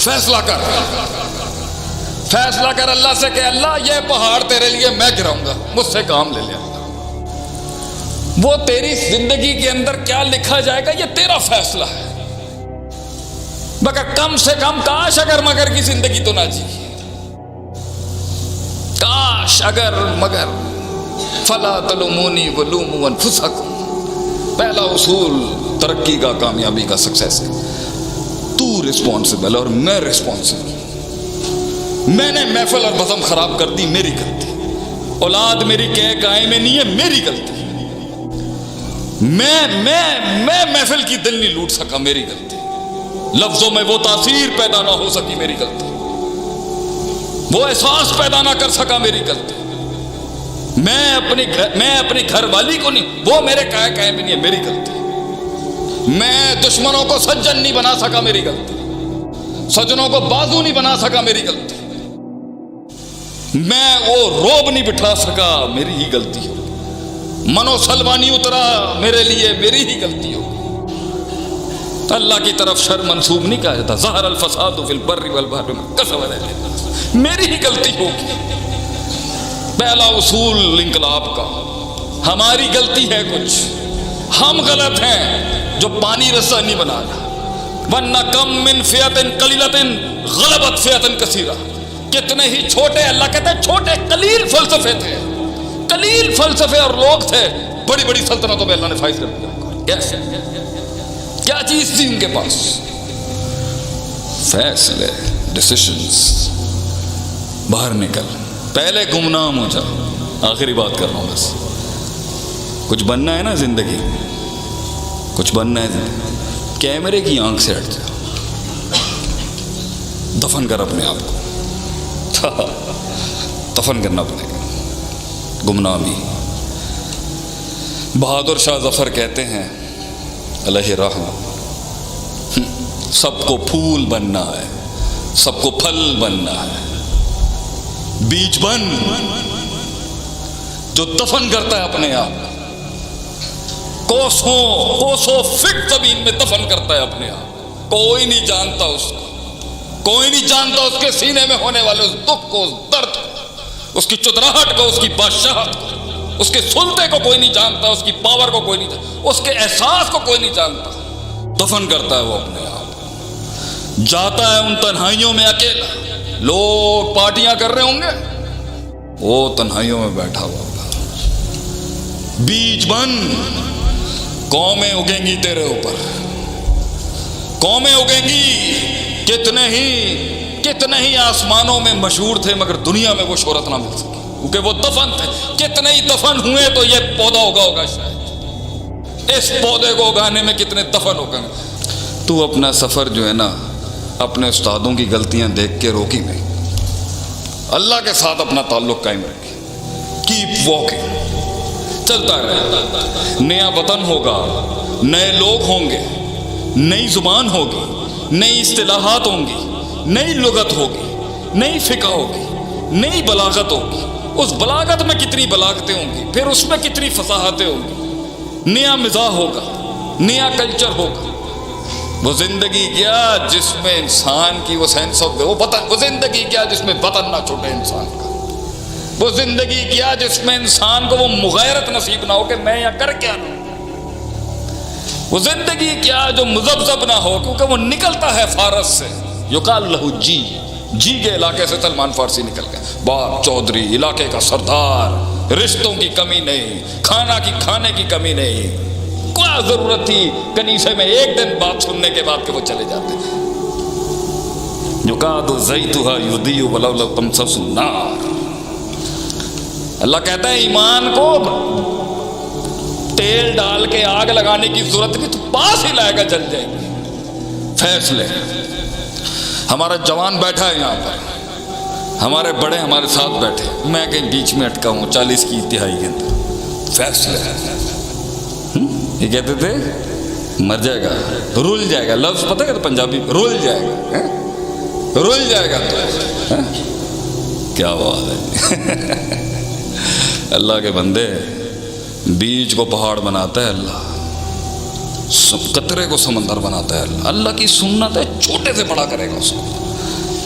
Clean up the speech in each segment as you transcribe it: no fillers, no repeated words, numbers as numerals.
فیصلہ کر، فیصلہ کر اللہ سے کہ اللہ یہ پہاڑ تیرے لیے میں گراؤں گا، مجھ سے کام لے لے۔ وہ تیری زندگی کے اندر کیا لکھا جائے گا یہ تیرا فیصلہ ہے، مگر کم سے کم کاش اگر مگر کی زندگی تو نہ جی، کاش اگر مگر۔ فلا تلومونی ولوموا انفسکم، پہلا اصول ترقی کا، کامیابی کا، سکسیس کا، تو رسپانسبل اور میں رسپانسبل۔ میں نے محفل اور بزم خراب کر دی، میری غلطی۔ اولاد میری کہہ گائے میں نہیں ہے، میری غلطی۔ میں محفل کی دل نہیں لوٹ سکا، میری غلطی۔ لفظوں میں وہ تاثیر پیدا نہ ہو سکی، میری غلطی۔ وہ احساس پیدا نہ کر سکا، میری غلطی۔ میں اپنی گھر والی کو نہیں، وہ میرے کہے میں نہیں ہے، میری غلطی۔ میں دشمنوں کو سجن نہیں بنا سکا، میری غلطی۔ سجنوں کو بازو نہیں بنا سکا، میری غلطی۔ میں وہ روب نہیں بٹھا سکا، میری ہی غلطی ہو۔ منو سلمانی اترا میرے لیے، میری ہی غلطی ہو۔ اللہ کی طرف شر منسوب نہیں کہا جاتا، ظہر الفساد فی البر والبحر بما کسبت ایدی الناس، میری ہی غلطی ہوگی۔ پہلا اصول انقلاب کا، ہماری غلطی ہے کچھ، ہم غلط ہیں جو پانی رسا نہیں بنا رہا۔ وَإِنَّ كَمْ مِنْ فِئَةٍ قَلِيلَةٍ غَلَبَتْ فِئَةً كَثِيرَةً، کتنے ہی چھوٹے، اللہ کہتے ہیں چھوٹے قلیل فلسفے تھے، قلیل فلسفے اور لوگ تھے، بڑی بڑی سلطنتوں میں اللہ نے فائز کر دیا۔ کیسے؟ کیا چیز تھی ان کے پاس؟ فیصلے، ڈیسیشنز۔ باہر نکل، پہلے گمنام ہو جا۔ آخری بات کر رہا ہوں بس، کچھ بننا ہے نا زندگی، کچھ بننا ہے زندگی، کیمرے کی آنکھ سے ہٹ جا، دفن کر اپنے آپ کو، دفن کرنا پڑے گا گمنامی۔ بہادر شاہ ظفر کہتے ہیں علیہ رحمہ، سب کو پھول بننا ہے، سب کو پھل بننا ہے، بیج بن جو دفن کرتا ہے اپنے آپ، کوسوں فٹ زمین میں دفن کرتا ہے اپنے آپ، کوئی نہیں جانتا اس کو، کوئی نہیں جانتا اس کے سینے میں ہونے والے اس دکھ کو، اس درد کو، اس کی چتراہٹ کو، اس کی بادشاہت کو، اس کے سلطے کو کوئی نہیں جانتا، اس کی پاور کو کوئی نہیں جانتا، اس کے احساس کو کوئی نہیں جانتا۔ دفن کرتا ہے وہ اپنے آپ، جاتا ہے ان تنہائیوں میں اکیلا۔ لوگ پارٹیاں کر رہے ہوں گے، وہ تنہائیوں میں بیٹھا ہوا ہوگا۔ بیج بن، قومیں اگیں گی تیرے اوپر، قومیں اگیں گی۔ کتنے ہی آسمانوں میں مشہور تھے مگر دنیا میں وہ شہرت نہ مل سکی، کیونکہ وہ دفن تھے۔ کتنے ہی دفن ہوئے تو یہ پودا ہوگا شاید، اس پودے کو اگانے میں کتنے دفن ہو گئے۔ تو اپنا سفر جو ہے نا، اپنے استادوں کی غلطیاں دیکھ کے روکی نہیں، اللہ کے ساتھ اپنا تعلق قائم رکھے، کیپ واکنگ، چلتا رہے۔ نیا وطن ہوگا، نئے لوگ ہوں گے، نئی زبان ہوگی، نئی اصطلاحات ہوں گی، نئی لغت ہوگی، نئی فقہ ہوگی، نئی بلاغت ہوگی۔ اس بلاغت میں کتنی بلاغتیں ہوں گی، پھر اس میں کتنی فصاحتیں ہوں گی، نیا مزاح ہوگا، نیا کلچر ہوگا۔ وہ زندگی کیا جس میں انسان کی وہ سینس آف وہ زندگی کیا جس میں وطن نہ چھوٹے انسان کا، وہ زندگی کیا جس میں انسان کو وہ مغیرت نصیب نہ ہو کہ میں یہاں کر کیا رہا ہوں، وہ زندگی کیا جو مذبذب نہ ہو کیونکہ وہ نکلتا ہے فارس سے۔ یقال لہو جی کے علاقے سے سلمان فارسی نکل گیا، باپ چودھری، علاقے کا سردار، رشتوں کی کمی نہیں، کھانے کی کمی نہیں۔ کیا ضرورت تھی کنیسے میں ایک دن بات سننے کے بعد کہ وہ چلے جاتے ہیں۔ یقاد زیتھا یضیء ولو لم تمسس النار۔ اللہ کہتا ہے ایمان کو تیل ڈال کے آگ لگانے کی ضرورت نہیں، تو پاس ہی لائے گا، جل جائے گی۔ فیصلے، ہمارا جوان بیٹھا ہے یہاں پر، ہمارے بڑے ہمارے ساتھ بیٹھے، میں کہیں بیچ میں اٹکا ہوں 40 کی تہائی کے اندر۔ فیصلے، یہ کہتے تھے مر جائے گا، رول جائے گا، لفظ پتہ ہے پنجابی رول جائے گا، رول جائے گا تو کیا بات ہے۔ اللہ کے بندے، بیج کو پہاڑ بناتا ہے اللہ، قطرے کو سمندر بناتا ہے اللہ۔ اللہ کی سنت ہے، چھوٹے سے بڑا کرے گا اس کو۔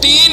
3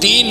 3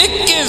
21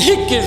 21